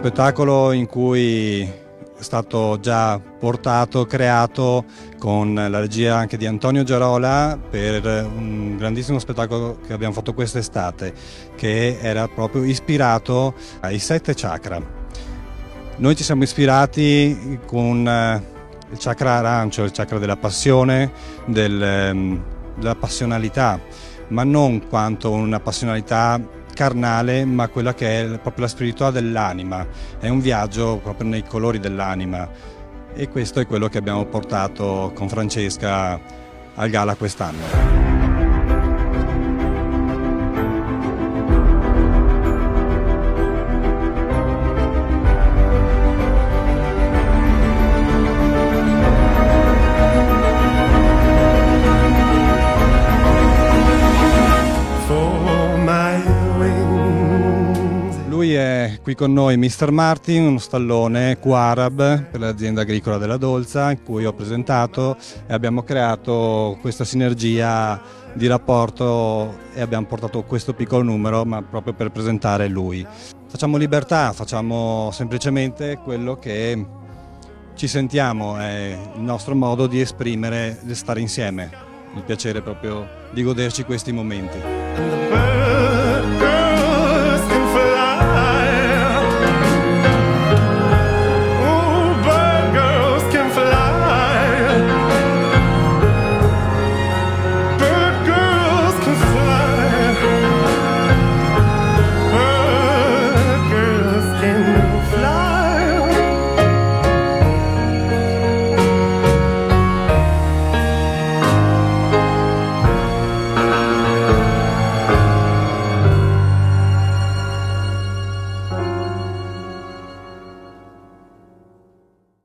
spettacolo in cui è stato già portato, creato con la regia anche di Antonio Giarola per un grandissimo spettacolo che abbiamo fatto quest'estate, che era proprio ispirato ai 7 chakra. Noi ci siamo ispirati con il chakra arancio, il chakra della passione, della passionalità, ma non quanto una passionalità carnale, ma quella che è proprio la spiritualità dell'anima. È un viaggio proprio nei colori dell'anima, e questo è quello che abbiamo portato con Francesca al gala quest'anno. Lui è qui con noi, Mr. Martin, uno stallone Quarab per l'azienda agricola della Dolza, in cui ho presentato e abbiamo creato questa sinergia di rapporto e abbiamo portato questo piccolo numero, ma proprio per presentare lui. Facciamo libertà, facciamo semplicemente quello che ci sentiamo, è il nostro modo di esprimere, di stare insieme, il piacere proprio di goderci questi momenti.